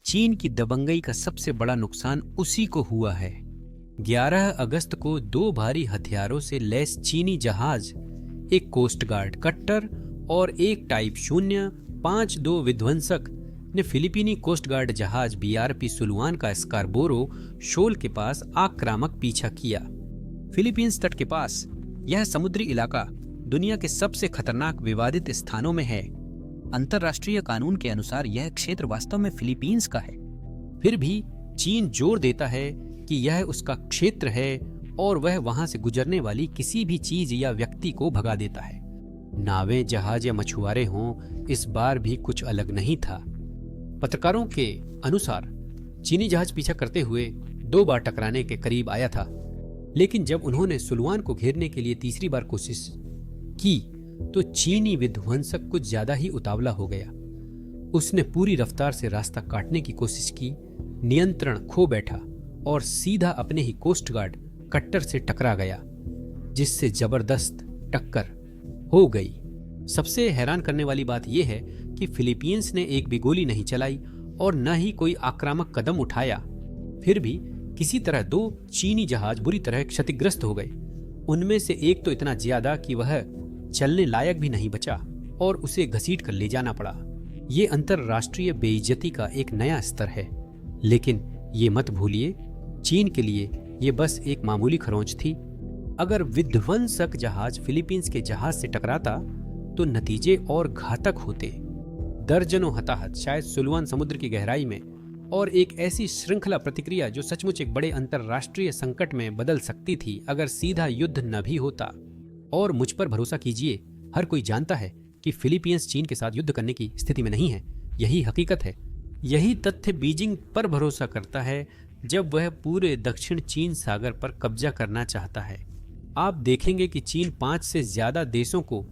चीन की दबंगई का सबसे बड़ा नुकसान उसी को हुआ है। 11 अगस्त को 2 भारी हथियारों से लैस चीनी जहाज, एक कोस्ट गार्ड कट्टर और एक टाइप 052 विध्वंसक ने फिलीपीनी कोस्ट गार्ड जहाज बीआरपी सुलुआन का स्कारबोरो शोल के पास आक्रामक पीछा किया। फिलीपींस तट के पास यह समुद्री इलाका दुनिया के सबसे खतरनाक विवादित स्थानों में है। अंतर्राष्ट्रीय कानून के अनुसार यह क्षेत्र वास्तव में फिलीपींस का है, फिर भी चीन जोर देता है कि यह उसका क्षेत्र है और वह वहां से गुजरने वाली किसी भी चीज या व्यक्ति को भगा देता है। नावें, जहाज या मछुआरे हों, इस बार भी कुछ अलग नहीं था। पत्रकारों के अनुसार चीनी जहाज पीछा करते हुए 2 बार टकराने के करीब आया था, लेकिन जब उन्होंने सुलुआन को घेरने के लिए तीसरी बार कोशिश की तो चीनी विध्वंसक कुछ ज्यादा ही उतावला हो गया। उसने पूरी रफ्तार से रास्ता काटने की कोशिश की, नियंत्रण खो बैठा और सीधा अपने ही कोस्ट गार्ड कट्टर से टकरा गया, जिससे जबरदस्त टक्कर हो गई। सबसे हैरान करने वाली बात यह है कि फिलीपींस ने एक भी गोली नहीं चलाई और न ही कोई आक्रामक कदम उठाया। फिर भी किसी तरह 2 चीनी जहाज बुरी तरह क्षतिग्रस्त हो गए। उनमें से एक तो इतना ज्यादा कि वह चलने लायक भी नहीं बचा और उसे घसीट कर ले जाना पड़ा। ये अंतरराष्ट्रीय बेइज्जती का एक नया स्तर है, लेकिन ये मत भूलिए, चीन के लिए ये बस एक मामूली खरोंच थी। अगर विध्वंसक जहाज फिलीपींस के जहाज से टकराता तो नतीजे और घातक होते। दर्जनों हताहत, शायद सुलुआन समुद्र की गहराई में, और एक ऐसी श्रृंखला प्रतिक्रिया जो सचमुच एक बड़े अंतरराष्ट्रीय संकट में बदल सकती थी अगर सीधा युद्ध न भी होता। और मुझ पर भरोसा कीजिए, हर कोई जानता है कि फिलीपींस चीन के साथ युद्ध करने की स्थिति में नहीं है। यही हकीकत है। यही तथ्य बीजिंग पर भरोसा करता है जब वह पूरे दक्षिण चीन सागर पर कब्जा करना चाहता है। आप देखेंगे कि चीन 5 से ज्यादा देशों को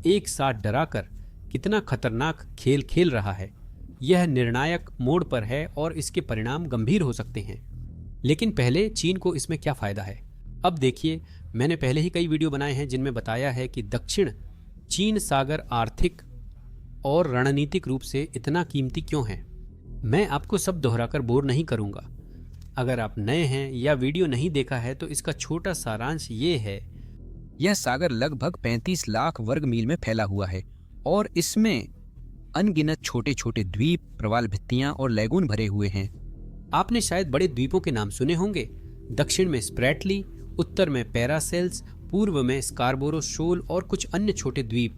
एक साथ डराकर कितना खतरनाक खेल खेल रहा है। यह निर्णायक मोड़ पर है और इसके परिणाम गंभीर हो सकते हैं। लेकिन पहले चीन को इसमें क्या फायदा है? अब देखिए, मैंने पहले ही कई वीडियो बनाए हैं जिनमें बताया है कि दक्षिण चीन सागर आर्थिक और रणनीतिक रूप से इतना कीमती क्यों है। मैं आपको सब दोहराकर बोर नहीं करूंगा। अगर आप नए हैं या वीडियो नहीं देखा है तो इसका छोटा सारांश ये है। यह सागर लगभग 35 लाख वर्ग मील में फैला हुआ है और इसमें अनगिनत छोटे छोटे द्वीप, प्रवाल भित्तियां और लैगून भरे हुए हैं। आपने शायद बड़े द्वीपों के नाम सुने होंगे। दक्षिण में स्प्रैटली, उत्तर में पैरासेल्स, पूर्व में स्कारबोरो शोल और कुछ अन्य छोटे द्वीप।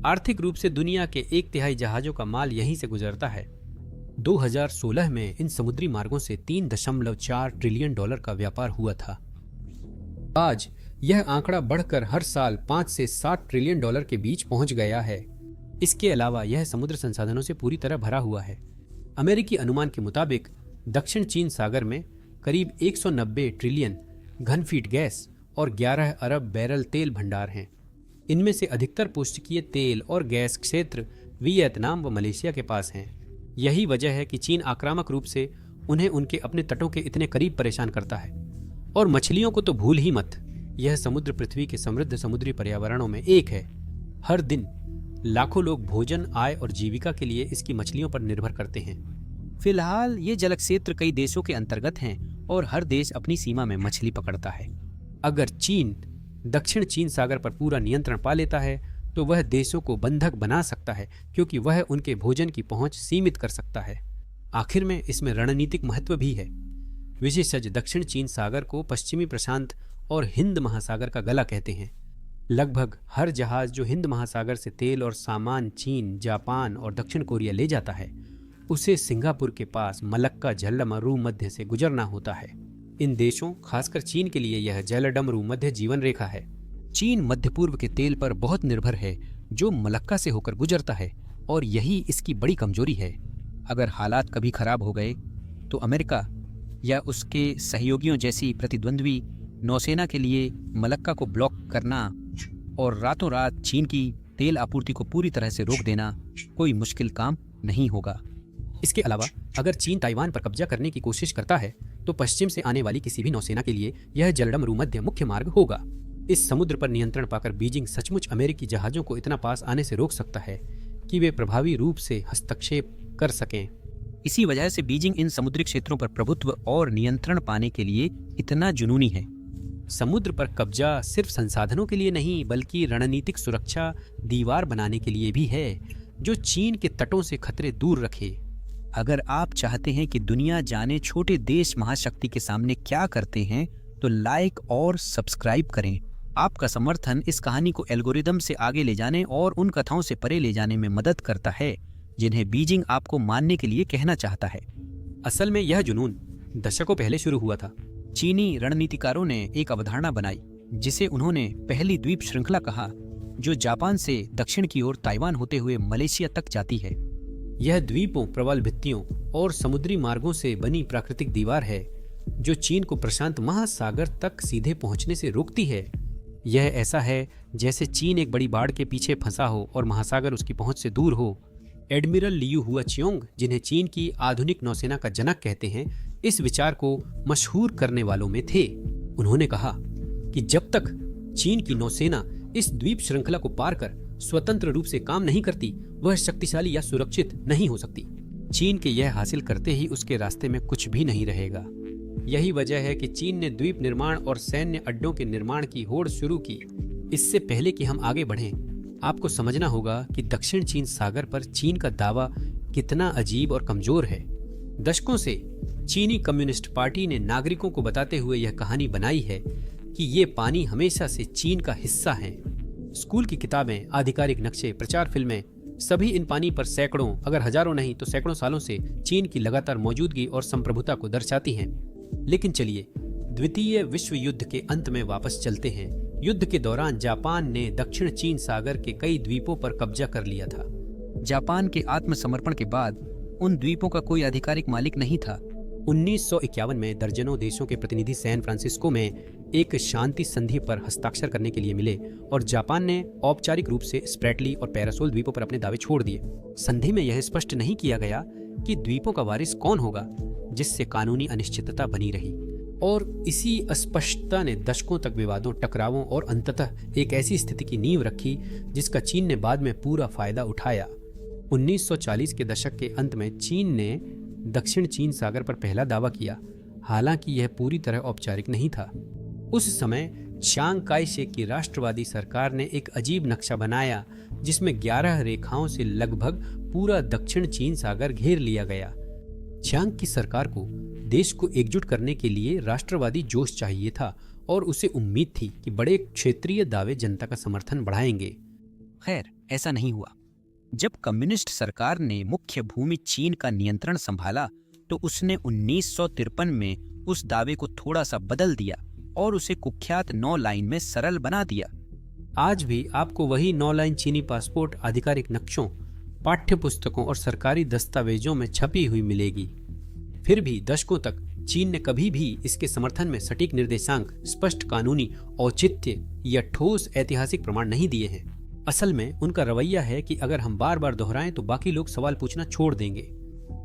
आर्थिक रूप से दुनिया के 1/3 जहाजों का माल यहीं से गुजरता है। 2016 में इन समुद्री मार्गों से $3.4 ट्रिलियन का व्यापार हुआ था। आज यह आंकड़ा बढ़कर हर साल 5 से 7 ट्रिलियन डॉलर के बीच पहुंच गया है। इसके अलावा यह समुद्र संसाधनों से पूरी तरह भरा हुआ है। अमेरिकी अनुमान के मुताबिक दक्षिण चीन सागर में करीब 190 ट्रिलियन घनफीट गैस और 11 अरब बैरल तेल भंडार हैं। इनमें से अधिकतर पुष्टकीय तेल और गैस क्षेत्र वियतनाम व मलेशिया के पास हैं। यही वजह है कि चीन आक्रामक रूप से उन्हें उनके अपने तटों के इतने करीब परेशान करता है। और मछलियों को तो भूल ही मत। यह समुद्र पृथ्वी के समृद्ध समुद्री पर्यावरणों में एक है। हर दिन लाखों लोग भोजन, आय और जीविका के लिए इसकी मछलियों पर निर्भर करते हैं। फिलहाल ये जल क्षेत्र कई देशों के अंतर्गत हैं और हर देश अपनी सीमा में मछली पकड़ता है। अगर चीन दक्षिण चीन सागर पर पूरा नियंत्रण पा लेता है तो वह देशों को बंधक बना सकता है, क्योंकि वह उनके भोजन की पहुंच सीमित कर सकता है। आखिर में इसमें रणनीतिक महत्व भी है। विशेषज्ञ दक्षिण चीन सागर को पश्चिमी प्रशांत और हिंद महासागर का गला कहते हैं। लगभग हर जहाज जो हिंद महासागर से तेल और सामान चीन, जापान और दक्षिण कोरिया ले जाता है, उसे सिंगापुर के पास मलक्का झेलम मध्य से गुजरना होता है। इन देशों, खासकर चीन के लिए यह झेलम मध्य जीवन रेखा है। चीन मध्य पूर्व के तेल पर बहुत निर्भर है जो मलक्का से होकर गुजरता है और यही इसकी बड़ी कमजोरी है। अगर हालात कभी खराब हो गए तो अमेरिका या उसके सहयोगियों जैसी प्रतिद्वंद्वी नौसेना के लिए मलक्का को ब्लॉक करना और रातों रात चीन की तेल आपूर्ति को पूरी तरह से रोक देना कोई मुश्किल काम नहीं होगा। इसके अलावा अगर चीन ताइवान पर कब्जा करने की कोशिश करता है तो पश्चिम से आने वाली किसी भी नौसेना के लिए यह झेलम मध्य मुख्य मार्ग होगा। इस समुद्र पर नियंत्रण पाकर बीजिंग सचमुच अमेरिकी जहाजों को इतना पास आने से रोक सकता है कि वे प्रभावी रूप से हस्तक्षेप कर सकें। इसी वजह से बीजिंग इन समुद्री क्षेत्रों पर प्रभुत्व और नियंत्रण पाने के लिए इतना जुनूनी है। समुद्र पर कब्जा सिर्फ संसाधनों के लिए नहीं बल्कि रणनीतिक सुरक्षा दीवार बनाने के लिए भी है, जो चीन के तटों से खतरे दूर रखे। अगर आप चाहते हैं कि दुनिया जाने छोटे देश महाशक्ति के सामने क्या करते हैं, तो लाइक और सब्सक्राइब करें। आपका समर्थन इस कहानी को एल्गोरिदम से आगे ले जाने और उन कथाओं से परे ले जाने में मदद करता है जिन्हें बीजिंग आपको मानने के लिए कहना चाहता है। असल में यह जुनून दशकों पहले शुरू हुआ था। चीनी रणनीतिकारों ने एक अवधारणा बनाई जिसे उन्होंने पहली द्वीप श्रृंखला कहा, जो जापान से दक्षिण की ओर ताइवान होते हुए मलेशिया तक जाती है। यह द्वीपों, प्रबल भित्तियों और समुद्री मार्गों से बनी प्राकृतिक दीवार है जो चीन को प्रशांत महासागर तक सीधे पहुंचने से रोकती है। यह ऐसा है जैसे चीन एक बड़ी बाढ़ के पीछे फंसा हो और महासागर उसकी पहुंच से दूर हो। एडमिरल लियू हुआचियोंग, जिन्हें चीन की आधुनिक नौसेना का जनक कहते हैं, इस विचार को मशहूर करने वालों में थे। उन्होंने कहा कि जब तक चीन की नौसेना इस द्वीप श्रृंखला को पार कर स्वतंत्र रूप से काम नहीं करती, वह शक्तिशाली या सुरक्षित नहीं हो सकती। चीन के यह हासिल करते ही उसके रास्ते में कुछ भी नहीं रहेगा। यही वजह है कि चीन ने द्वीप निर्माण और सैन्य अड्डों के निर्माण की होड़ शुरू की। इससे पहले कि हम आगे बढ़ें, आपको समझना होगा कि दक्षिण चीन सागर पर चीन का दावा कितना अजीब और कमजोर है। दशकों से चीनी कम्युनिस्ट पार्टी ने नागरिकों को बताते हुए यह कहानी बनाई है कि ये पानी हमेशा से चीन का हिस्सा है। स्कूल की किताबें, आधिकारिक नक्शे, प्रचार फिल्में, सभी इन पानी पर सैकड़ों, अगर हजारों नहीं तो सैकड़ों सालों से चीन की लगातार मौजूदगी और संप्रभुता को दर्शाती हैं। लेकिन चलिए द्वितीय विश्व युद्ध के अंत में वापस चलते हैं। युद्ध के दौरान जापान ने दक्षिण चीन सागर के कई द्वीपों पर कब्जा कर लिया था। जापान के आत्मसमर्पण के बाद उन द्वीपों का कोई आधिकारिक मालिक नहीं था। 1951 में दर्जनों देशों के प्रतिनिधि सैन फ्रांसिस्को में एक शांति संधि पर हस्ताक्षर करने के लिए मिले और जापान ने औपचारिक रूप से स्प्रेटली और पैरासोल द्वीपों पर अपने दावे छोड़ दिए। संधि में यह स्पष्ट नहीं किया गया कि द्वीपों का वारिस कौन होगा, जिससे कानूनी अनिश्चितता बनी रही। और इसी अस्पष्टता ने दशकों तक विवादों, टकरावों और अंततः एक ऐसी स्थिति की नींव रखी जिसका चीन ने बाद में पूरा फायदा उठाया। 1940 के दशक के अंत में चीन ने दक्षिण चीन सागर पर पहला दावा किया, हालांकि यह पूरी तरह औपचारिक नहीं था। उस समय चांग काई शेक की राष्ट्रवादी सरकार ने एक अजीब नक्शा बनाया जिसमें 11 रेखाओं से लगभग पूरा दक्षिण चीन सागर घेर लिया गया। चांग की सरकार को देश को एकजुट करने के लिए राष्ट्रवादी जोश चाहिए था और उसे उम्मीद थी कि बड़े क्षेत्रीय दावे जनता का समर्थन बढ़ाएंगे। खैर, ऐसा नहीं हुआ। जब कम्युनिस्ट सरकार ने मुख्य भूमि चीन का नियंत्रण संभाला तो उसने 1953 में उस दावे को थोड़ा सा बदल दिया और उसे कुख्यात 9 लाइन में सरल बना दिया। आज भी आपको वही 9 लाइन चीनी पासपोर्ट आधिकारिक नक्शों, पाठ्य पुस्तकों और सरकारी दस्तावेजों में छपी हुई मिलेगी। फिर भी दशकों तक चीन ने कभी भी इसके समर्थन में सटीक निर्देशांक, स्पष्ट कानूनी औचित्य या ठोस ऐतिहासिक प्रमाण नहीं दिए हैं। असल में उनका रवैया है कि अगर हम बार बार दोहराएं तो बाकी लोग सवाल पूछना छोड़ देंगे।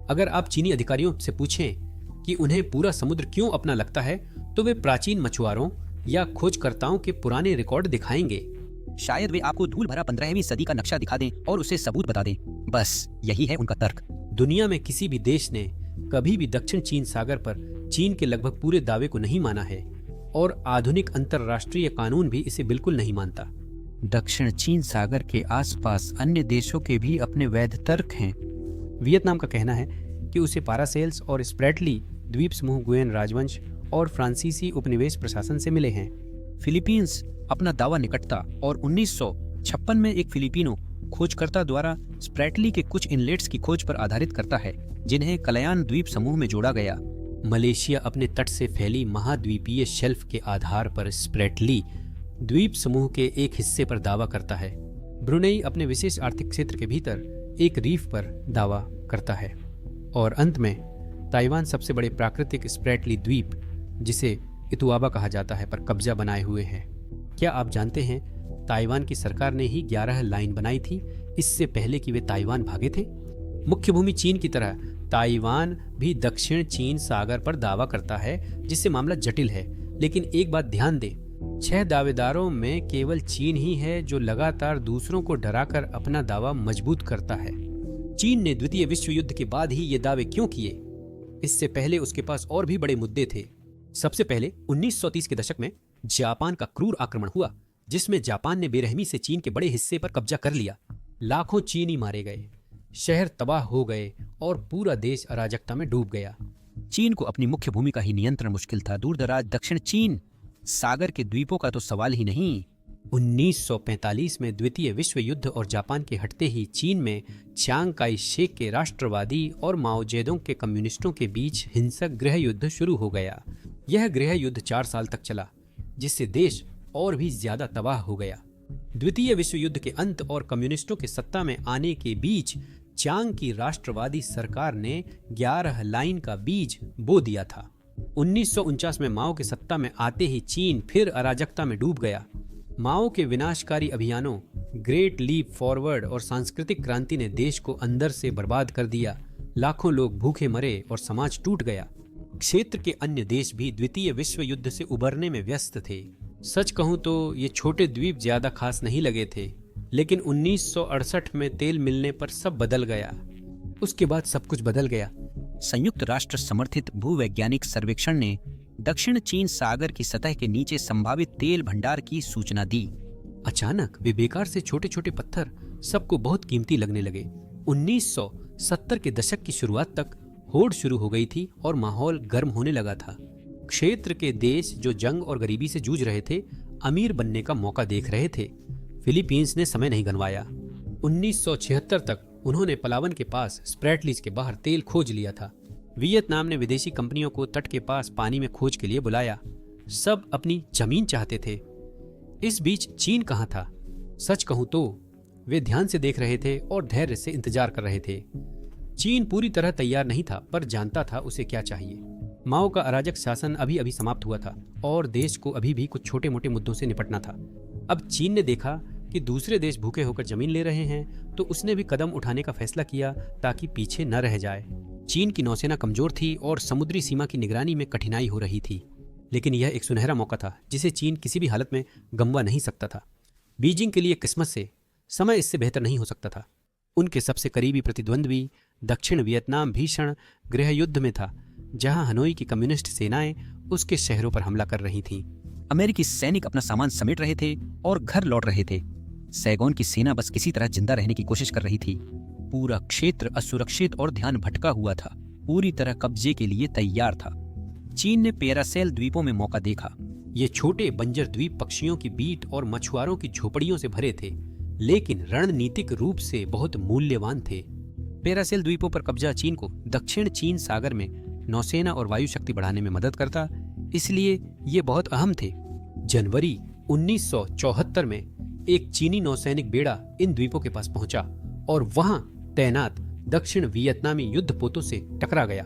अगर आप चीनी अधिकारियों से पूछें कि उन्हें पूरा समुद्र क्यों अपना लगता है, तो वे प्राचीन मछुआरों या खोजकर्ताओं के पुराने रिकॉर्ड दिखाएंगे। शायद वे आपको धूल भरा 15वीं सदी का नक्शा दिखा दें और उसे सबूत बता दें। बस यही है उनका तर्क। दुनिया में किसी भी देश ने कभी भी दक्षिण चीन सागर पर चीन के लगभग पूरे दावे को नहीं माना है और आधुनिक अंतर्राष्ट्रीय कानून भी इसे बिल्कुल नहीं मानता। दक्षिण चीन सागर के आसपास अन्य देशों के भी अपने वैध तर्क हैं। वियतनाम का कहना है कि उसे पारासेल्स और स्प्रेटली द्वीप समूह गुयेन राजवंश और फ्रांसीसी उपनिवेश प्रशासन से मिले हैं। फिलीपींस अपना दावा निकटता और 1956 में एक फिलिपिनो खोजकर्ता द्वारा स्प्रेटली के कुछ इनलेट्स की खोज पर आधारित करता है, जिन्हें कलयान द्वीप समूह में जोड़ा गया। मलेशिया अपने तट से फैली महाद्वीपीय शेल्फ के आधार पर स्प्रेटली द्वीप समूह के एक हिस्से पर दावा करता है। ब्रुनेई अपने विशेष आर्थिक क्षेत्र के भीतर एक रीफ पर दावा करता है। और अंत में ताइवान सबसे बड़े प्राकृतिक स्प्रेटली द्वीप, जिसे इतुआबा कहा जाता है, पर कब्जा बनाए हुए है। क्या आप जानते हैं ताइवान की सरकार ने ही 11 लाइन बनाई थी इससे पहले कि वे ताइवान भागे थे। मुख्य भूमि चीन की तरह ताइवान भी दक्षिण चीन सागर पर दावा करता है, जिससे मामला जटिल है। लेकिन एक बात ध्यान दें, 6 दावेदारों में केवल चीन ही है जो लगातार दूसरों को डराकर अपना दावा मजबूत करता है। चीन ने द्वितीय विश्व युद्ध के बाद ही ये दावे क्यों किए? इससे पहले उसके पास और भी बड़े मुद्दे थे। सबसे पहले 1930 के दशक में जापान का क्रूर आक्रमण हुआ, जिसमें जापान ने बेरहमी से चीन के बड़े हिस्से पर कब्जा कर लिया। लाखों चीनी मारे गए, शहर तबाह हो गए और पूरा देश अराजकता में डूब गया। चीन को अपनी मुख्य भूमि का ही नियंत्रण मुश्किल था। दूरदराज दक्षिण चीन सागर के द्वीपों का तो सवाल ही नहीं। 1945 में द्वितीय विश्व युद्ध और जापान के हटते ही चीन में chiang kai-shek के राष्ट्रवादी और माओ जेडोंग के कम्युनिस्टों के बीच हिंसक गृह युद्ध शुरू हो गया। यह गृह युद्ध 4 साल तक चला, जिससे देश और भी ज्यादा तबाह हो गया। द्वितीय विश्व युद्ध के अंत और कम्युनिस्टों के सत्ता में आने के बीच चांग की राष्ट्रवादी सरकार ने 11 लाइन का बीज बो दिया था। 1949 में माओ के सत्ता में आते ही चीन फिर अराजकता में डूब गया। माओ के विनाशकारी अभियानों, ग्रेट लीप फॉरवर्ड और सांस्कृतिक क्रांति ने देश को अंदर से बर्बाद कर दिया। लाखों लोग भूखे मरे और समाज टूट गया। क्षेत्र के अन्य देश भी द्वितीय विश्व युद्ध से उबरने में व्यस्त थे। सच कहूं तो ये छोटे द्वीप ज्यादा खास नहीं लगे थे, लेकिन 1968 में तेल मिलने पर सब बदल गया। उसके बाद सब कुछ बदल गया। संयुक्त राष्ट्र समर्थित भूवैज्ञानिक सर्वेक्षण ने दक्षिण चीन सागर की सतह के नीचे संभावित तेल भंडार की सूचना दी। अचानक वे बेकार से छोटे छोटे पत्थर सबको बहुत कीमती लगने लगे। 1970 के दशक की शुरुआत तक होड़ शुरू हो गई थी और माहौल गर्म होने लगा था। क्षेत्र के देश जो जंग और गरीबी से जूझ रहे थे, अमीर बनने का मौका देख रहे थे। फिलीपींस ने समय नहीं गंवाया। 1976 तक उन्होंने पलावन के पास स्प्रैटलीज के बाहर तेल खोज लिया था। वियतनाम ने विदेशी कंपनियों को तट के पास पानी में खोज के लिए बुलाया। सब अपनी जमीन चाहते थे। इस बीच चीन कहाँ था? सच कहूं तो वे ध्यान से देख रहे थे और धैर्य से इंतजार कर रहे थे। चीन पूरी तरह तैयार नहीं था, पर जानता था उसे क्या चाहिए। माओ का अराजक शासन अभी अभी समाप्त हुआ था और देश को अभी भी कुछ छोटे मोटे मुद्दों से निपटना था। अब चीन ने देखा कि दूसरे देश भूखे होकर जमीन ले रहे हैं, तो उसने भी कदम उठाने का फैसला किया ताकि पीछे न रह जाए। चीन की नौसेना कमजोर थी और समुद्री सीमा की निगरानी में कठिनाई हो रही थी, लेकिन यह एक सुनहरा मौका था जिसे चीन किसी भी हालत में गंवा नहीं सकता था। बीजिंग के लिए किस्मत से समय इससे बेहतर नहीं हो सकता था। उनके सबसे करीबी प्रतिद्वंद्वी दक्षिण वियतनाम भीषण गृह युद्ध में था, जहां हनोई की कम्युनिस्ट सेनाएं उसके शहरों पर हमला कर रही थीं। अमेरिकी सैनिक अपना सामान समेट रहे थे और घर लौट रहे थे। सैगोन की सेना बस किसी तरह जिंदा रहने की कोशिश कर रही थी। पूरा क्षेत्र असुरक्षित और ध्यान भटका हुआ था, पूरी तरह कब्जे के लिए तैयार था। चीन ने पैरासेल द्वीपों में मौका देखा। ये छोटे बंजर द्वीप पक्षियों की बीट और मछुआरों की झोपड़ियों से भरे थे, लेकिन रणनीतिक रूप से बहुत मूल्यवान थे। पैरासेल द्वीपों पर कब्जा चीन को दक्षिण चीन सागर में नौसेना और वायु शक्ति बढ़ाने में मदद करता, इसलिए ये बहुत अहम थे। जनवरी 1974 में एक चीनी नौसैनिक बेड़ा इन द्वीपों के पास पहुंचा और वहां तैनात दक्षिण वियतनामी युद्धपोतों से टकरा गया।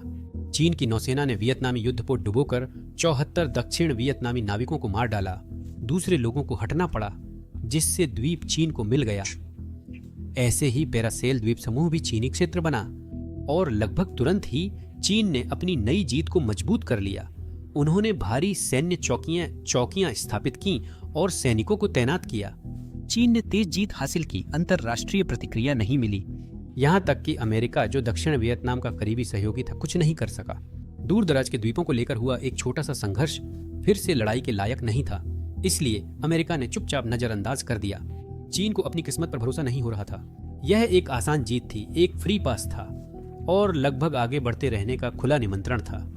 चीन की नौसेना ने वियतनामी युद्धपोत डुबोकर 74 दक्षिण वियतनामी नाविकों को मार डाला। दूसरे लोगों को हटना पड़ा, जिससे द्वीप चीन को मिल गया। ऐसे ही पैरासेल द्वीप समूह भी चीनी क्षेत्र बना और लगभग तुरंत ही चीन ने अपनी नई जीत को मजबूत कर लिया। उन्होंने भारी सैन्य चौकियां स्थापित की और सैनिकों को तैनात किया। चीन ने तेज जीत हासिल की, अंतरराष्ट्रीय प्रतिक्रिया नहीं मिली। यहाँ तक कि अमेरिका, जो दक्षिण वियतनाम का करीबी सहयोगी था, कुछ नहीं कर सका। दूर दराज के द्वीपों को लेकर हुआ एक छोटा सा संघर्ष फिर से लड़ाई के लायक नहीं था, इसलिए अमेरिका ने चुपचाप नजरअंदाज कर दिया। चीन को अपनी किस्मत पर भरोसा नहीं हो रहा था। यह एक आसान जीत थी, एक फ्री पास था और लगभग आगे बढ़ते रहने का खुला निमंत्रण था।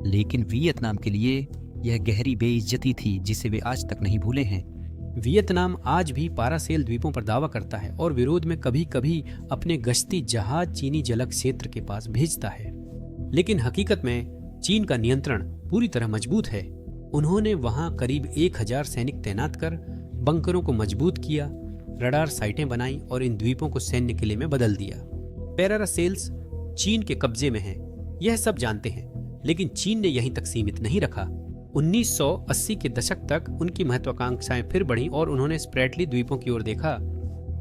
लेकिन वियतनाम के लिए यह गहरी बेइज्जती थी जिसे वे आज तक नहीं भूले हैं। वियतनाम आज भी पैरासेल द्वीपों पर दावा करता है और विरोध में कभी कभी अपने गश्ती जहाज चीनी जल क्षेत्र के पास भेजता है, लेकिन हकीकत में चीन का नियंत्रण पूरी तरह मजबूत है। उन्होंने वहां करीब 1000 सैनिक तैनात कर बंकरों को मजबूत किया, रडार साइटें बनाई और इन द्वीपों को सैन्य किले में बदल दिया। पैरासेल्स चीन के कब्जे में हैं, यह सब जानते हैं, लेकिन चीन ने यहीं तक सीमित नहीं रखा। 1980 के दशक तक उनकी महत्वाकांक्षाएं फिर बढ़ीं और उन्होंने स्प्रैटली द्वीपों की ओर देखा।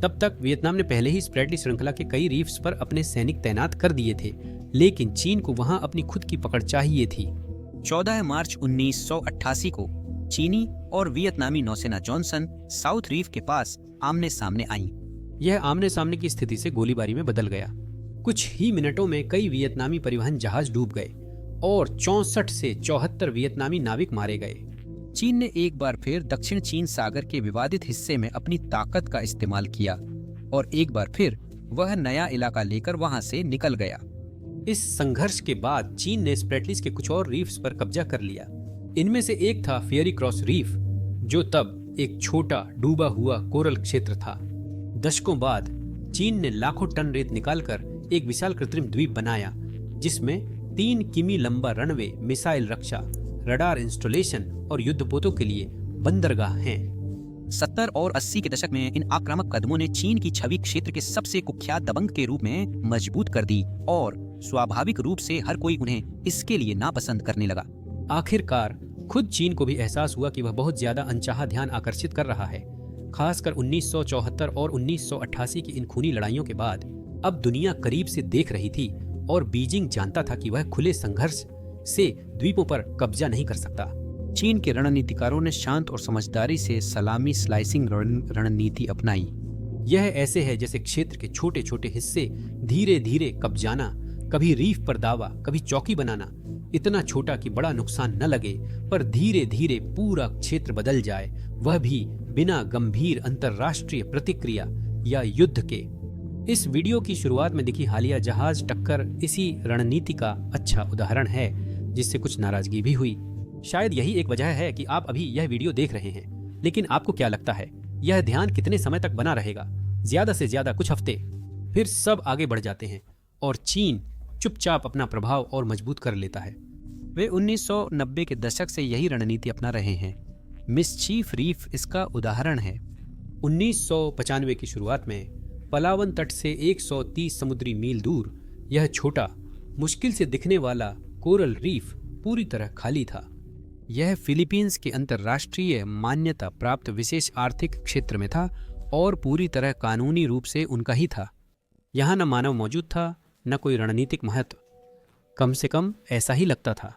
तब तक वियतनाम ने पहले ही स्प्रैटली श्रृंखला के कई रीफ्स पर अपने सैनिक तैनात कर दिए थे, लेकिन चीन को वहां अपनी खुद की पकड़ चाहिए थी। 14 मार्च 1988 को चीनी और वियतनामी नौसेना जॉनसन साउथ रीफ के पास आमने सामने आई। यह आमने सामने की स्थिति से गोलीबारी में बदल गया। कुछ ही मिनटों में कई वियतनामी परिवहन जहाज डूब गए और 64 से 74 वियतनामी नाविक मारे गए। चीन ने एक बार फिर दक्षिण चीन सागर के विवादित हिस्से में अपनी ताकत का इस्तेमाल किया और एक बार फिर वह नया इलाका लेकर वहां से निकल गया। इस संघर्ष के बाद चीन ने स्प्रेटलीज के कुछ और रीफ्स पर कब्जा कर लिया। इनमें से एक था फेयरी क्रॉस रीफ, जो तब एक छोटा डूबा हुआ कोरल क्षेत्र था। दशकों बाद चीन ने लाखों टन रेत निकालकर एक विशाल कृत्रिम द्वीप बनाया, जिसमें 3 किमी लंबा रनवे, मिसाइल रक्षा, रडार इंस्टॉलेशन और युद्धपोतों के लिए बंदरगाह हैं। 70 और 80 के दशक में इन आक्रामक कदमों ने चीन की छवि क्षेत्र के सबसे कुख्यात दबंग के रूप में मजबूत कर दी और स्वाभाविक रूप से हर कोई उन्हें इसके लिए नापसंद करने लगा। आखिरकार खुद चीन को भी एहसास हुआ कि वह बहुत ज्यादा अनचाहा ध्यान आकर्षित कर रहा है। खासकर 1974 और 1988 की इन खूनी लड़ाइयों के बाद अब दुनिया करीब से देख रही थी और बीजिंग जानता था कि वह खुले संघर्ष से द्वीपों पर कब्जा नहीं कर सकता। चीन के रणनीतिकारों ने शांत और समझदारी से सलामी स्लाइसिंग रणनीति अपनाई। यह ऐसे है जैसे क्षेत्र के छोटे छोटे हिस्से धीरे धीरे कब्जाना, कभी रीफ पर दावा, कभी चौकी बनाना, इतना छोटा कि बड़ा नुकसान न लगे पर धीरे धीरे पूरा क्षेत्र बदल जाए, वह भी बिना गंभीर अंतरराष्ट्रीय प्रतिक्रिया या युद्ध के। इस वीडियो की शुरुआत में दिखी हालिया जहाज टक्कर इसी रणनीति का अच्छा उदाहरण है, जिससे कुछ नाराजगी भी हुई। शायद यही एक वजह है कि आप अभी यह वीडियो देख रहे हैं। लेकिन आपको क्या लगता है, यह ध्यान कितने समय तक बना रहेगा? ज्यादा से ज्यादा कुछ हफ्ते, फिर सब आगे बढ़ जाते हैं और चीन चुपचाप अपना प्रभाव और मजबूत कर लेता है। वे 1990 के दशक से यही रणनीति अपना रहे हैं। मिस्चीफ रीफ इसका उदाहरण है। 1995 की शुरुआत में पलावन तट से 130 समुद्री मील दूर यह छोटा, मुश्किल से दिखने वाला कोरल रीफ पूरी तरह खाली था। यह फिलीपींस के अंतर्राष्ट्रीय मान्यता प्राप्त विशेष आर्थिक क्षेत्र में था और पूरी तरह कानूनी रूप से उनका ही था। यहाँ न मानव मौजूद था, न कोई रणनीतिक महत्व। कम से कम ऐसा ही लगता था।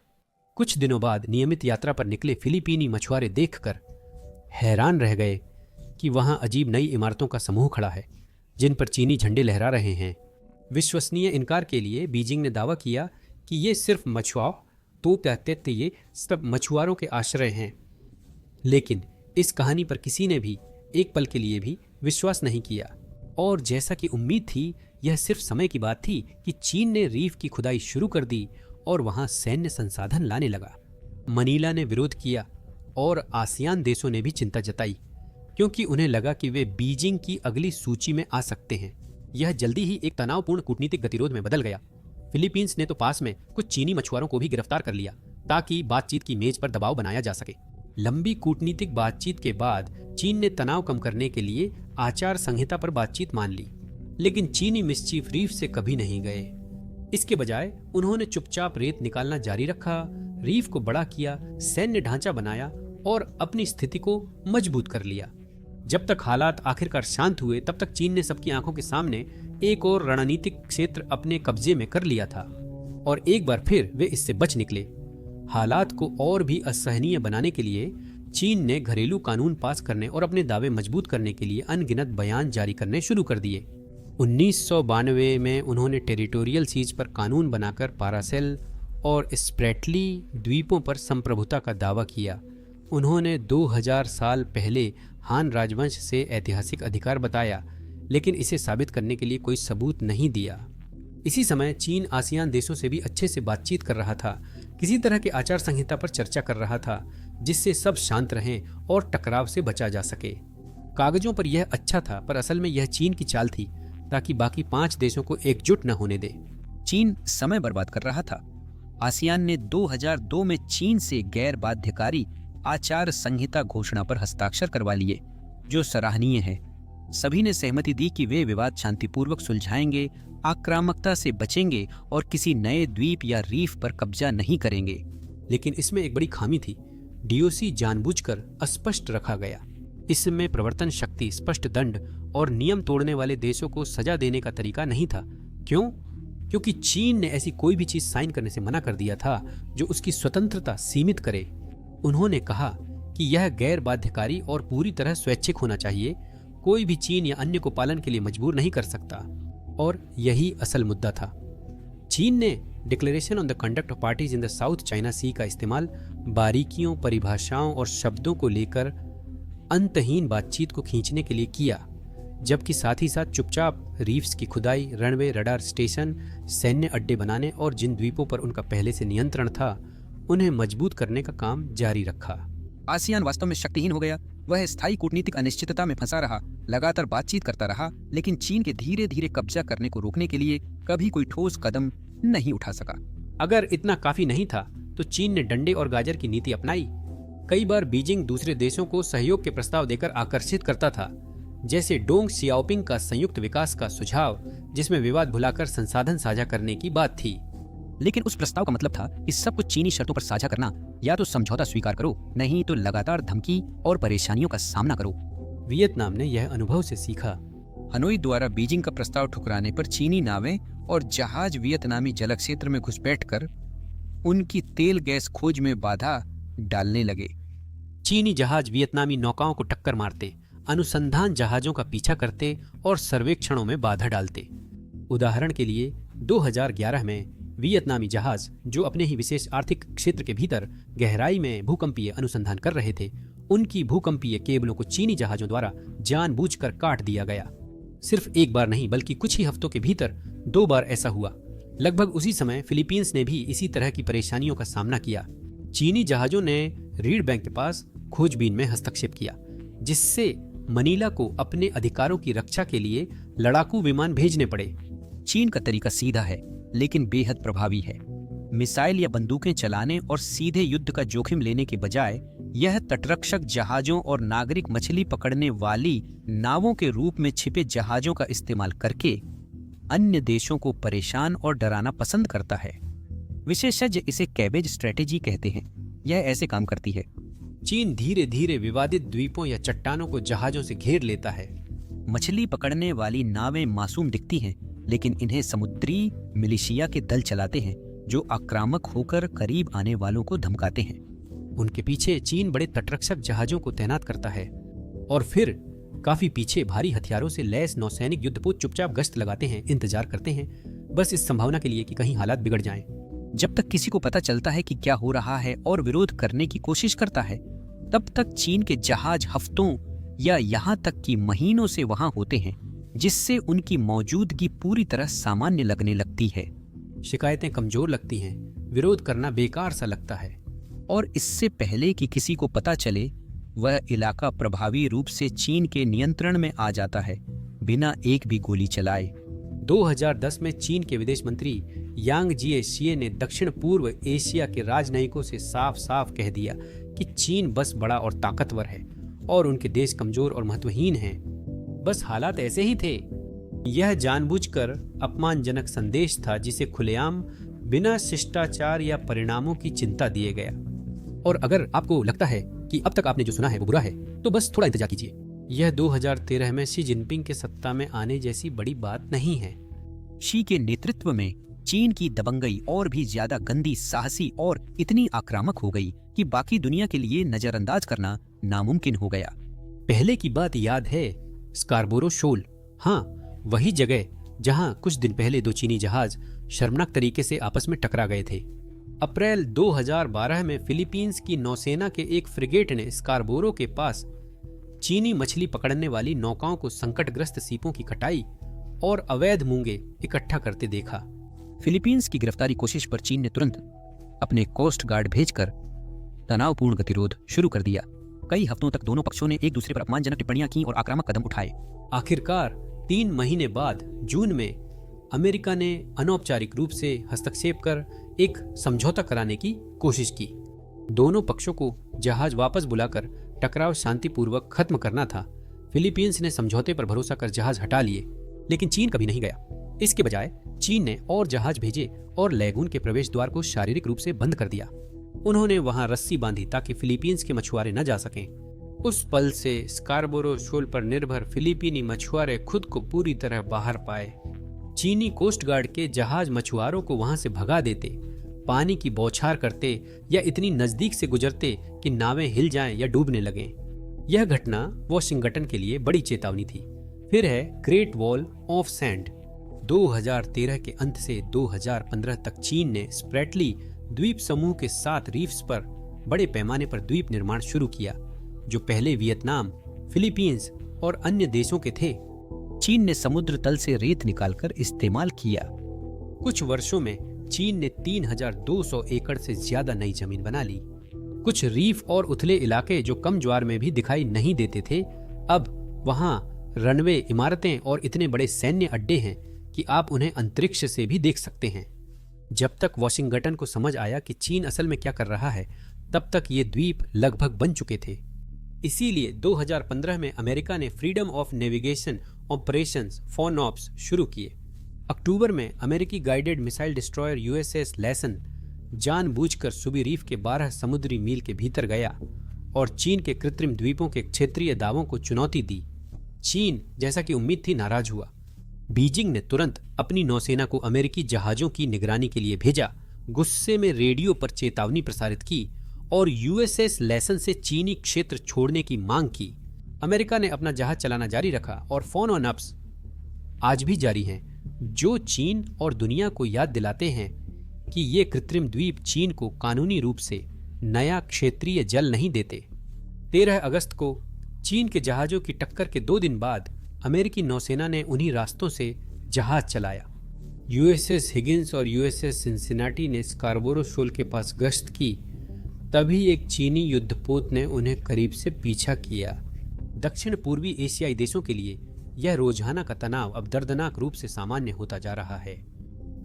कुछ दिनों बाद नियमित यात्रा पर निकले फिलीपीनी मछुआरे देखकर हैरान रह गए कि वहां अजीब नई इमारतों का समूह खड़ा है, जिन पर चीनी झंडे लहरा रहे हैं। विश्वसनीय इनकार के लिए बीजिंग ने दावा किया कि ये सिर्फ मछुआओं, तो कहते थे ये सब मछुआरों के आश्रय हैं। लेकिन इस कहानी पर किसी ने भी एक पल के लिए भी विश्वास नहीं किया और जैसा कि उम्मीद थी, यह सिर्फ समय की बात थी कि चीन ने रीफ की खुदाई शुरू कर दी और वहां सैन्य संसाधन लाने लगा। मनीला ने विरोध किया और आसियान देशों ने भी चिंता जताई, क्योंकि उन्हें लगा कि वे बीजिंग की अगली सूची में आ सकते हैं। यह जल्दी ही एक तनावपूर्ण कूटनीतिक गतिरोध में बदल गया। फिलीपींस ने तो पास में कुछ चीनी मछुआरों को भी गिरफ्तार कर लिया ताकि बातचीत की मेज पर दबाव बनाया जा सके। लंबी कूटनीतिक बातचीत के बाद चीन ने तनाव कम करने के लिए आचार संहिता पर बातचीत मान ली, लेकिन चीनी मिस्चीफ रीफ से कभी नहीं गए। इसके बजाय उन्होंने चुपचाप रेत निकालना जारी रखा, रीफ को बड़ा किया, सैन्य ढांचा बनाया और अपनी स्थिति को मजबूत कर लिया। जब तक हालात आखिरकार शांत हुए, तब तक चीन ने सबकी आंखों के सामने एक और रणनीतिक क्षेत्र अपने कब्जे में कर लिया था और एक बार फिर वे इससे बच निकले। हालात को और भी असहनीय बनाने के लिए चीन ने घरेलू कानून पास करने और अपने दावे मजबूत करने के लिए अनगिनत बयान जारी करने शुरू कर दिए। 1992 में उन्होंने टेरिटोरियल सीज पर कानून बनाकर पारासेल और स्प्रेटली द्वीपों पर संप्रभुता का दावा किया। उन्होंने 2000 साल पहले हान राजवंश से ऐतिहासिक अधिकार बताया, लेकिन इसे साबित करने के लिए कोई सबूत नहीं दिया। इसी समय चीन आसियान देशों से भी अच्छे से बातचीत कर रहा था, किसी तरह के आचार संहिता पर चर्चा कर रहा था जिससे सब शांत रहें और टकराव से बचा जा सके। कागजों पर यह अच्छा था, पर असल में यह चीन की चाल थी ताकि बाकी 5 देशों को एकजुट न होने दे। चीन समय बर्बाद कर रहा था। आसियान ने 2002 में चीन से गैर बाध्यकारी आचार संहिता घोषणा पर हस्ताक्षर करवा लिए, जो सराहनीय है। सभी ने सहमति दी कि वे विवाद शांतिपूर्वक सुलझाएंगे, आक्रामकता से बचेंगे और किसी नए द्वीप या रीफ पर कब्जा नहीं करेंगे। लेकिन इसमें एक बड़ी खामी थी। डीओसी जानबूझकर अस्पष्ट रखा गया। इसमें प्रवर्तन शक्ति, स्पष्ट दंड और नियम तोड़ने वाले देशों को सजा देने का तरीका नहीं था। क्यों? क्योंकि चीन ने ऐसी कोई भी चीज साइन करने से मना कर दिया था जो उसकी स्वतंत्रता सीमित करे। उन्होंने कहा कि यह गैर बाध्यकारी और पूरी तरह स्वैच्छिक होना चाहिए। कोई भी चीन या अन्य को पालन के लिए मजबूर नहीं कर सकता। और यही असल मुद्दा था। चीन ने declaration on the conduct of parties in the South China Sea का इस्तेमाल बारीकियों, परिभाषाओं और शब्दों को लेकर अंतहीन बातचीत को खींचने के लिए किया, जबकि साथ ही साथ चुपचाप रीफ्स की खुदाई, रनवे, रडार स्टेशन, सैन्य अड्डे बनाने और जिन द्वीपों पर उनका पहले से नियंत्रण था उन्हें मजबूत करने का काम जारी रखा। आसियान वास्तव में शक्तिहीन हो गया। वह स्थायी कूटनीतिक अनिश्चितता में फंसा रहा, लगातार बातचीत करता रहा, लेकिन चीन के धीरे धीरे कब्जा करने को रोकने के लिए कभी कोई ठोस कदम नहीं उठा सका। अगर इतना काफी नहीं था तो चीन ने डंडे और गाजर की नीति अपनाई। कई बार बीजिंग दूसरे देशों को सहयोग के प्रस्ताव देकर आकर्षित करता था, जैसे डोंग सियाओपिंग का संयुक्त विकास का सुझाव, जिसमें विवाद भुलाकर संसाधन साझा करने की बात थी। लेकिन उस प्रस्ताव का मतलब था कि सब कुछ चीनी शर्तों पर साझा करना, या तो समझौता स्वीकार करो, नहीं तो लगातार धमकी और परेशानियों का सामना करो। वियतनाम ने यह अनुभव से सीखा। हनोई द्वारा बीजिंग का प्रस्ताव ठुकराने पर चीनी नावें और जहाज वियतनामी जल क्षेत्र में घुसपैठकर उनकी तेल गैस खोज में बाधा डालने लगे। चीनी जहाज वियतनामी नौकाओं को टक्कर मारते, अनुसंधान जहाजों का पीछा करते और सर्वेक्षणों में बाधा डालते। उदाहरण के लिए 2011 में वियतनामी जहाज जो अपने ही विशेष आर्थिक क्षेत्र के भीतर गहराई में भूकंपीय अनुसंधान कर रहे थे, उनकी भूकंपीय केबलों को चीनी जहाजों द्वारा जानबूझकर काट दिया गया। सिर्फ एक बार नहीं बल्कि कुछ ही हफ्तों के भीतर 2 बार ऐसा हुआ। लगभग उसी समय फिलीपींस ने भी इसी तरह की परेशानियों का सामना किया। चीनी जहाजों ने रीड बैंक के पास खोजबीन में हस्तक्षेप किया, जिससे मनीला को अपने अधिकारों की रक्षा के लिए लड़ाकू विमान भेजने पड़े। चीन का तरीका सीधा है लेकिन बेहद प्रभावी है। मिसाइल या बंदूकें चलाने और सीधे युद्ध का जोखिम लेने के बजाय यह तटरक्षक जहाजों और नागरिक मछली पकड़ने वाली नावों के रूप में छिपे जहाजों का इस्तेमाल करके अन्य देशों को परेशान और डराना पसंद करता है। विशेषज्ञ इसे कैबेज स्ट्रेटेजी कहते हैं। यह ऐसे काम करती है। चीन धीरे धीरे विवादित द्वीपों या चट्टानों को जहाजों से घेर लेता है। मछली पकड़ने वाली नावें मासूम दिखती हैं, लेकिन इन्हें समुद्री मिलिशिया के दल चलाते हैं जो आक्रामक होकर करीब आने वालों को धमकाते हैं। उनके पीछे चीन बड़े तटरक्षक जहाजों को तैनात करता है और फिर काफी पीछे भारी हथियारों से लैस नौसैनिक युद्धपोत चुपचाप गश्त लगाते हैं, इंतजार करते हैं, बस इस संभावना के लिए कि कहीं हालात बिगड़ जाएं। जब तक किसी को पता चलता है कि क्या हो रहा है और विरोध करने की कोशिश करता है, तब तक चीन के जहाज हफ्तों या यहाँ तक कि महीनों से वहां होते हैं, जिससे उनकी मौजूदगी पूरी तरह सामान्य लगने लगती है। शिकायतें कमजोर लगती हैं, विरोध करना बेकार सा लगता है। और इससे पहले कि किसी को पता चले, वह इलाका प्रभावी रूप से चीन के नियंत्रण में आ जाता है, बिना एक भी गोली चलाए। 2010 में चीन के विदेश मंत्री यांग जीएशिए ने दक्षिण पूर्व एशिया के राजनयिकों से साफ साफ कह दिया कि चीन बस बड़ा और ताकतवर है और उनके देश कमजोर और महत्वहीन हैं। बस हालात ऐसे ही थे। यह जानबूझकर अपमानजनक संदेश था जिसे खुलेआम बिना शिष्टाचार या परिणामों की चिंता दिए गया। और अगर आपको लगता है कि अब तक आपने जो सुना है वो बुरा है, तो बस थोड़ा इंतजार कीजिए। यह 2013 में शी जिनपिंग के सत्ता में आने जैसी बड़ी बात नहीं है। शी के नेतृत्व में चीन की दबंगई और भी ज्यादा गंदी, साहसी और इतनी आक्रामक हो गई कि बाकी दुनिया के लिए नजरअंदाज करना नामुमकिन हो गया। पहले की बात याद है, स्कारबोरो शोल, हाँ वही जगह जहां कुछ दिन पहले 2 चीनी जहाज शर्मनाक तरीके से आपस में टकरा गए थे। अप्रैल 2012 में फिलीपींस की नौसेना के एक फ्रिगेट ने स्कारबोरो के पास चीनी मछली पकड़ने वाली नौकाओं को संकटग्रस्त सीपों की कटाई और अवैध मूंगे इकट्ठा करते देखा। फिलीपींस की गिरफ्तारी कोशिश पर चीन ने तुरंत अपने कोस्ट गार्ड भेजकर तनावपूर्ण गतिरोध शुरू कर दिया। कई हफ्तों तक दोनों पक्षों ने एक दूसरे पर अपमानजनक टिप्पणियां की और आक्रामक कदम उठाए। आखिरकार 3 महीने बाद जून में अमेरिका ने अनौपचारिक रूप से हस्तक्षेप कर एक समझौता कराने की कोशिश की। दोनों पक्षों को जहाज वापस बुलाकर टकराव शांतिपूर्वक खत्म करना था। फिलीपींस ने समझौते पर भरोसा कर जहाज हटा लिए, लेकिन चीन कभी नहीं गया। इसके बजाय चीन ने और जहाज भेजे और लैगून के प्रवेश द्वार को शारीरिक रूप से बंद कर दिया। उन्होंने वहां रस्सी बांधी ताकि फिलीपींस के मछुआरे न जा सकें। उस पल से स्कारबोरो शोल पर निर्भर फिलीपीनी मछुआरे खुद को पूरी तरह बाहर पाए। चीनी कोस्ट गार्ड के जहाज मछुआरों को वहां से भगा देते, पानी की बौछार करते या इतनी नजदीक से गुजरते कि नावें हिल जाएं या डूबने लगें। यह घटना वाशिंगटन के लिए बड़ी चेतावनी थी। फिर है ग्रेट वॉल ऑफ सैंड। 2013 के अंत से 2015 तक चीन ने स्प्रेटली द्वीप समूह के 7 रीफ्स पर बड़े पैमाने पर द्वीप निर्माण शुरू किया, जो पहले वियतनाम, फिलीपींस और अन्य देशों के थे। चीन ने समुद्र तल से रेत निकालकर इस्तेमाल किया। कुछ वर्षों में चीन ने 3200 एकड़ से ज्यादा नई जमीन बना ली। कुछ रीफ और उथले इलाके जो कम ज्वार में भी दिखाई नहीं देते थे, अब वहां रनवे, इमारतें और इतने बड़े सैन्य अड्डे हैं कि आप उन्हें अंतरिक्ष से भी देख सकते हैं। जब तक वॉशिंगटन को समझ आया कि चीन असल में क्या कर रहा है, तब तक ये द्वीप लगभग बन चुके थे। इसीलिए 2015 में अमेरिका ने freedom of navigation operations FONOPS शुरू किए। अक्टूबर में अमेरिकी guided missile destroyer USS lesson जानबूझकर सुबी रीफ के 12 समुद्री मील के भीतर गया और चीन के कृत्रिम द्वीपों के क्षेत्रीय दावों को चुनौती दी। चीन, जैसा कि उम्मीद थी, नाराज हुआ। बीजिंग ने तुरंत अपनी नौसेना को अमेरिकी जहाजों की निगरानी के लिए भेजा, गुस्से में रेडियो पर चेतावनी प्रसारित की और USS लेसन से चीनी क्षेत्र छोड़ने की मांग की। अमेरिका ने अपना जहाज चलाना जारी रखा और FONOPS आज भी जारी हैं, जो चीन और दुनिया को याद दिलाते हैं कि ये कृत्रिम द्वीप चीन को कानूनी रूप से नया क्षेत्रीय जल नहीं देते। 13 अगस्त को चीन के जहाजों की टक्कर के 2 दिन बाद अमेरिकी नौसेना ने उन्हीं रास्तों से जहाज चलाया। USS हिगिंस और USS सिंसिनाटी ने स्कारबोरो शोल के पास गश्त की, तभी एक चीनी युद्धपोत ने उन्हें करीब से पीछा किया। दक्षिण पूर्वी एशियाई देशों के लिए यह रोजाना का तनाव अब दर्दनाक रूप से सामान्य होता जा रहा है।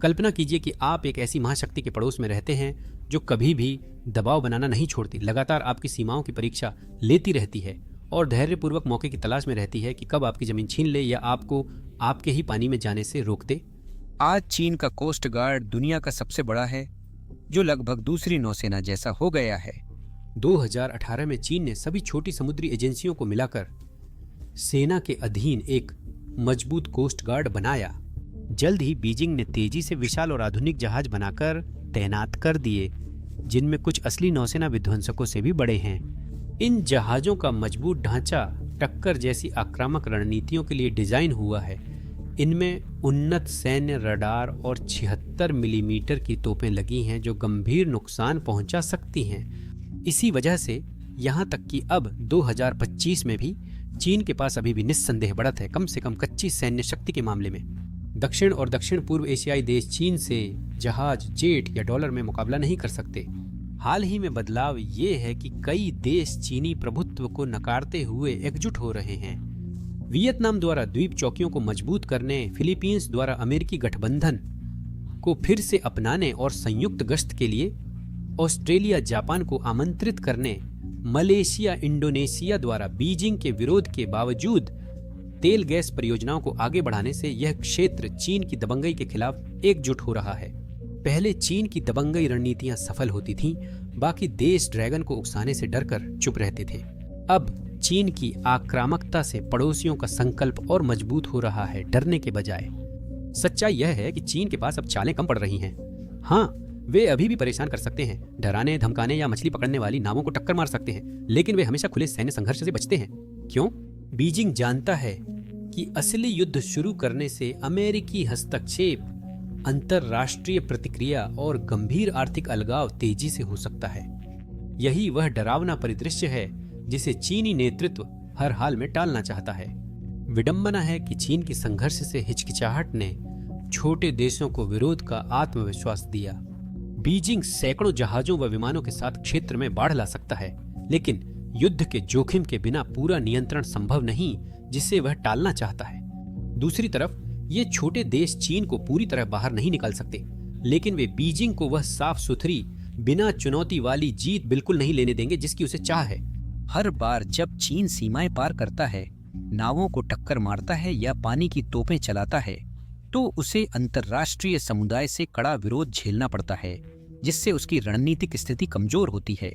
कल्पना कीजिए कि आप एक ऐसी महाशक्ति के पड़ोस में रहते हैं जो कभी भी दबाव बनाना नहीं छोड़ती, लगातार आपकी सीमाओं की परीक्षा लेती रहती है और धैर्यपूर्वक मौके की तलाश में रहती है कि कब आपकी जमीन छीन ले या आपको आपके ही पानी में जाने से रोक दे। आज चीन का कोस्ट गार्ड दुनिया का सबसे बड़ा है, जो लगभग दूसरी नौसेना जैसा हो गया है। 2018 में चीन ने सभी छोटी समुद्री एजेंसियों को मिलाकर सेना के अधीन एक मजबूत कोस्ट गार्ड बनाया। जल्द ही बीजिंग ने तेजी से विशाल और आधुनिक जहाज बनाकर तैनात कर दिए, जिनमें कुछ असली नौसेना विध्वंसकों से भी बड़े हैं। इन जहाजों का मजबूत ढांचा टक्कर जैसी आक्रामक रणनीतियों के लिए डिजाइन हुआ है। इनमें उन्नत सैन्य रडार और 76 मिलीमीटर की तोपें लगी हैं, जो गंभीर नुकसान पहुंचा सकती हैं। इसी वजह से यहाँ तक कि अब 2025 में भी चीन के पास अभी भी निस्संदेह बढ़त है, कम से कम कच्ची सैन्य शक्ति के मामले में। दक्षिण और दक्षिण पूर्व एशियाई देश चीन से जहाज, जेट या डॉलर में मुकाबला नहीं कर सकते। हाल ही में बदलाव ये है कि कई देश चीनी प्रभुत्व को नकारते हुए एकजुट हो रहे हैं। वियतनाम द्वारा द्वीप चौकियों को मजबूत करने, फिलीपींस द्वारा अमेरिकी गठबंधन को फिर से अपनाने और संयुक्त गश्त के लिए ऑस्ट्रेलिया, जापान को आमंत्रित करने, मलेशिया, इंडोनेशिया द्वारा बीजिंग के विरोध के बावजूद तेल गैस परियोजनाओं को आगे बढ़ाने से यह क्षेत्र चीन की दबंगई के खिलाफ एकजुट हो रहा है। पहले चीन की दबंगई रणनीतियां सफल होती थीं, बाकी देश ड्रैगन को उकसाने से डरकर चुप रहते थे। अब चीन की आक्रामकता से पड़ोसियों का संकल्प और मजबूत हो रहा है, डरने के बजाय। सच्चाई यह है कि चीन के पास अब चालें कम पड़ रही हैं। हाँ, वे अभी भी परेशान कर सकते हैं, डराने, धमकाने या मछली पकड़ने वाली नावों को टक्कर मार सकते हैं, लेकिन वे हमेशा खुले सैन्य संघर्ष से बचते हैं। क्यों? बीजिंग जानता है कि असली युद्ध शुरू करने से अमेरिकी हस्तक्षेप, अंतरराष्ट्रीय प्रतिक्रिया और गंभीर आर्थिक अलगाव तेजी से हो सकता है। यही वह डरावना परिदृश्य है जिसे चीनी नेतृत्व हर हाल में टालना चाहता है। विडंबना है कि चीन की संघर्ष से हिचकिचाहट ने छोटे देशों को विरोध का आत्मविश्वास दिया। बीजिंग सैकड़ों जहाजों व विमानों के साथ क्षेत्र में बाढ़ ला सकता है, लेकिन युद्ध के जोखिम के बिना पूरा नियंत्रण संभव नहीं, जिसे वह टालना चाहता है। दूसरी तरफ ये छोटे देश चीन को पूरी तरह बाहर नहीं निकाल सकते, लेकिन वे बीजिंग को वह साफ सुथरी, बिना चुनौती वाली जीत बिल्कुल नहीं लेने देंगे जिसकी उसे चाह है। हर बार जब चीन सीमाएं पार करता है, नावों को टक्कर मारता है या पानी की तोपें चलाता है, तो उसे अंतर्राष्ट्रीय समुदाय से कड़ा विरोध झेलना पड़ता है, जिससे उसकी रणनीतिक स्थिति कमजोर होती है।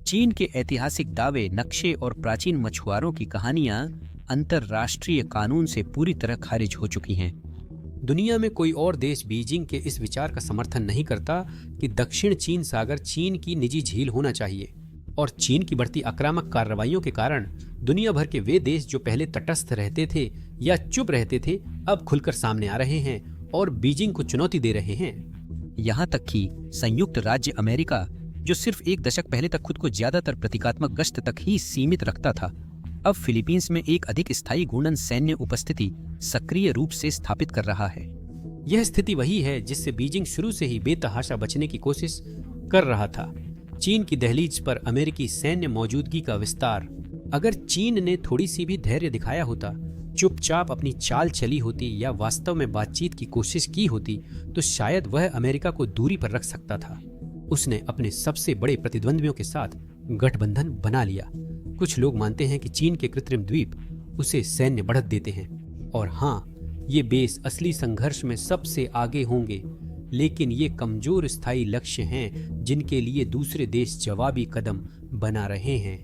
चीन के ऐतिहासिक दावे, नक्शे और प्राचीन मछुआरों की कहानियां अंतर्राष्ट्रीय कानून से पूरी तरह खारिज हो चुकी हैं। दुनिया में कोई और देश बीजिंग के इस विचार का समर्थन नहीं करता कि दक्षिण चीन सागर चीन की निजी झील होना चाहिए, और चीन की बढ़ती आक्रामक कार्रवाइयों के कारण दुनिया भर के वे देश जो पहले तटस्थ रहते थे या चुप रहते थे, अब खुलकर सामने आ रहे हैं और बीजिंग को चुनौती दे रहे हैं। यहाँ तक कि संयुक्त राज्य अमेरिका, जो सिर्फ एक दशक पहले तक खुद को ज्यादातर प्रतीकात्मक गश्त तक ही सीमित रखता था, अब फिलीपींस में एक अधिक स्थायी घूर्णन सैन्य उपस्थिति सक्रिय रूप से स्थापित कर रहा है। यह स्थिति वही है जिससे बीजिंग शुरू से ही बेतहाशा बचने की कोशिश कर रहा था। चीन की दहलीज पर अमेरिकी सैन्य मौजूदगी का विस्तार। अगर चीन ने थोड़ी सी भी धैर्य दिखाया होता, चुपचाप अपनी चाल चली होती या वास्तव में बातचीत की कोशिश की होती, तो शायद वह अमेरिका को दूरी पर रख सकता था। उसने अपने सबसे बड़े प्रतिद्वंद्वियों के साथ गठबंधन बना लिया। कुछ लोग मानते हैं कि चीन के कृत्रिम द्वीप उसे सैन्य बढ़त देते हैं, और हाँ, ये बेस असली संघर्ष में सबसे आगे होंगे, लेकिन ये कमजोर स्थायी लक्ष्य हैं जिनके लिए दूसरे देश जवाबी कदम बना रहे हैं।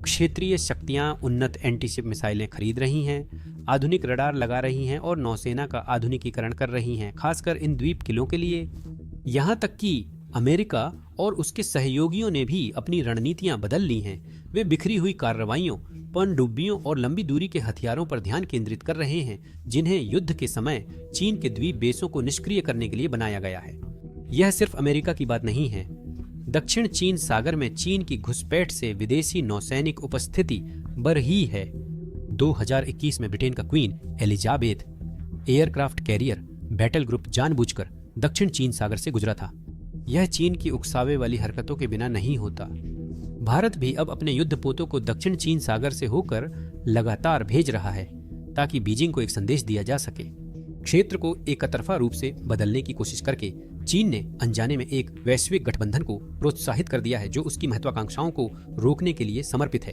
क्षेत्रीय शक्तियां उन्नत एंटीशिप मिसाइलें खरीद रही हैं, आधुनिक रडार लगा रही हैं और नौसेना का आधुनिकीकरण कर रही हैं, खासकर इन द्वीप किलों के लिए। यहाँ तक कि अमेरिका और उसके सहयोगियों ने भी अपनी रणनीतियां बदल ली हैं। वे बिखरी हुई कार्रवाइयों, पनडुब्बियों और लंबी दूरी के हथियारों पर ध्यान केंद्रित कर रहे हैं, जिन्हें युद्ध के समय चीन के द्वीप बेसों को निष्क्रिय करने के लिए बनाया गया है। यह सिर्फ अमेरिका की बात नहीं है। दक्षिण चीन सागर में चीन की घुसपैठ से विदेशी नौसैनिक उपस्थिति बढ़ रही है। 2021 में ब्रिटेन का queen Elizabeth aircraft carrier battle group जानबूझकर दक्षिण चीन सागर से गुजरा था। यह चीन की उकसावे वाली हरकतों के बिना नहीं होता। भारत भी अब अपने युद्धपोतों को दक्षिण चीन सागर से होकर लगातार भेज रहा है, ताकि बीजिंग को एक संदेश दिया जा सके। क्षेत्र को एकतरफा रूप से बदलने की कोशिश करके चीन ने अनजाने में एक वैश्विक गठबंधन को प्रोत्साहित कर दिया है, जो उसकी महत्वाकांक्षाओं को रोकने के लिए समर्पित है।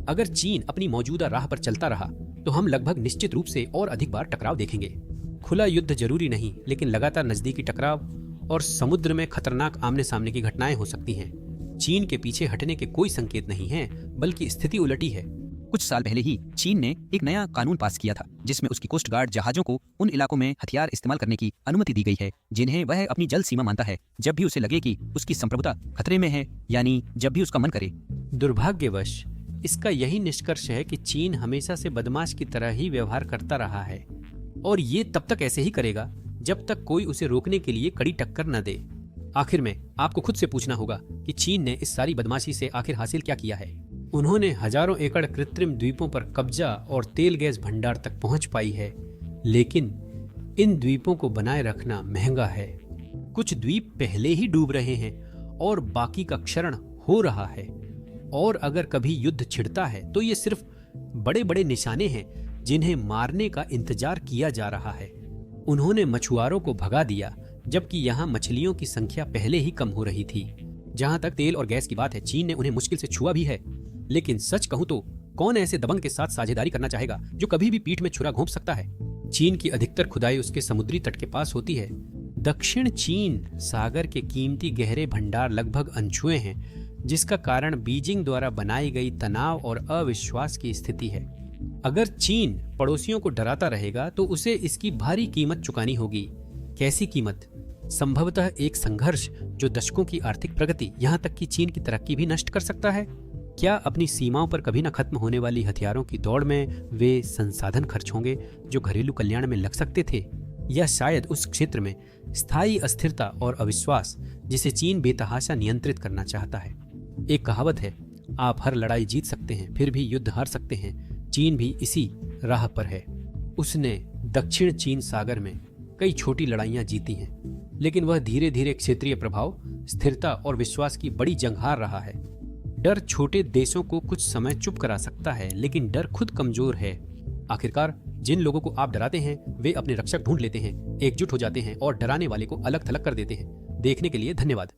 अगर चीन अपनी मौजूदा राह पर चलता रहा, तो हम लगभग निश्चित रूप से और अधिक बार टकराव देखेंगे। खुला युद्ध जरूरी नहीं, लेकिन लगातार नजदीकी टकराव और समुद्र में खतरनाक आमने सामने की घटनाएं हो सकती हैं। चीन के पीछे हटने के कोई संकेत नहीं है, बल्कि स्थिति उलटी है। कुछ साल पहले ही चीन ने एक नया कानून पास किया था, जिसमें उसकी कोस्ट गार्ड जहाजों को उन इलाकों में हथियार इस्तेमाल करने की अनुमति दी गई है जिन्हें वह अपनी जल सीमा मानता है, जब भी उसे लगे कि उसकी संप्रभुता खतरे में है, यानी जब भी उसका मन करे। दुर्भाग्यवश इसका यही निष्कर्ष है कि चीन हमेशा से बदमाश की तरह ही व्यवहार करता रहा है, और ये तब तक ऐसे ही करेगा जब तक कोई उसे रोकने के लिए कड़ी टक्कर न दे। आखिर में आपको खुद से पूछना होगा कि चीन ने इस सारी बदमाशी से आखिर हासिल क्या किया है। उन्होंने हजारों एकड़ कृत्रिम द्वीपों पर कब्जा और तेल गैस भंडार तक पहुंच पाई है, लेकिन इन द्वीपों को बनाए रखना महंगा है। कुछ द्वीप पहले ही डूब रहे हैं और बाकी का क्षरण हो रहा है, और अगर कभी युद्ध छिड़ता है तो ये सिर्फ बड़े बड़े निशाने हैं जिन्हें मारने का इंतजार किया जा रहा है। उन्होंने मछुआरों को भगा दिया, जबकि यहाँ मछलियों की संख्या पहले ही कम हो रही थी। जहां तक तेल और गैस की बात है, चीन ने उन्हें मुश्किल से छुआ भी है, लेकिन सच कहूं तो कौन ऐसे दबंग के साथ साझेदारी करना चाहेगा जो कभी भी पीठ में छुरा घोंप सकता है। चीन की अधिकतर खुदाई उसके समुद्री तट के पास होती है। दक्षिण चीन सागर के कीमती गहरे भंडार लगभग अनछुए हैं, जिसका कारण बीजिंग द्वारा बनाई गई तनाव और अविश्वास की स्थिति है। अगर चीन पड़ोसियों को डराता रहेगा तो उसे इसकी भारी कीमत चुकानी होगी। कैसी कीमत? संभवतः एक संघर्ष जो दशकों की आर्थिक प्रगति, यहाँ तक कि चीन की तरक्की भी नष्ट कर सकता है। क्या अपनी सीमाओं पर कभी न खत्म होने वाली हथियारों की दौड़ में वे संसाधन खर्च होंगे जो घरेलू कल्याण में लग सकते थे, या शायद उस क्षेत्र में स्थायी अस्थिरता और अविश्वास जिसे चीन बेतहाशा नियंत्रित करना चाहता है। एक कहावत है, आप हर लड़ाई जीत सकते हैं फिर भी युद्ध हार सकते हैं। चीन भी इसी राह पर है। उसने दक्षिण चीन सागर में कई छोटी लड़ाइयां जीती हैं, लेकिन वह धीरे धीरे क्षेत्रीय प्रभाव, स्थिरता और विश्वास की बड़ी जंग हार रहा है। डर छोटे देशों को कुछ समय चुप करा सकता है, लेकिन डर खुद कमजोर है। आखिरकार जिन लोगों को आप डराते हैं वे अपने रक्षक ढूंढ लेते हैं, एकजुट हो जाते हैं और डराने वाले को अलग थलग कर देते हैं। देखने के लिए धन्यवाद।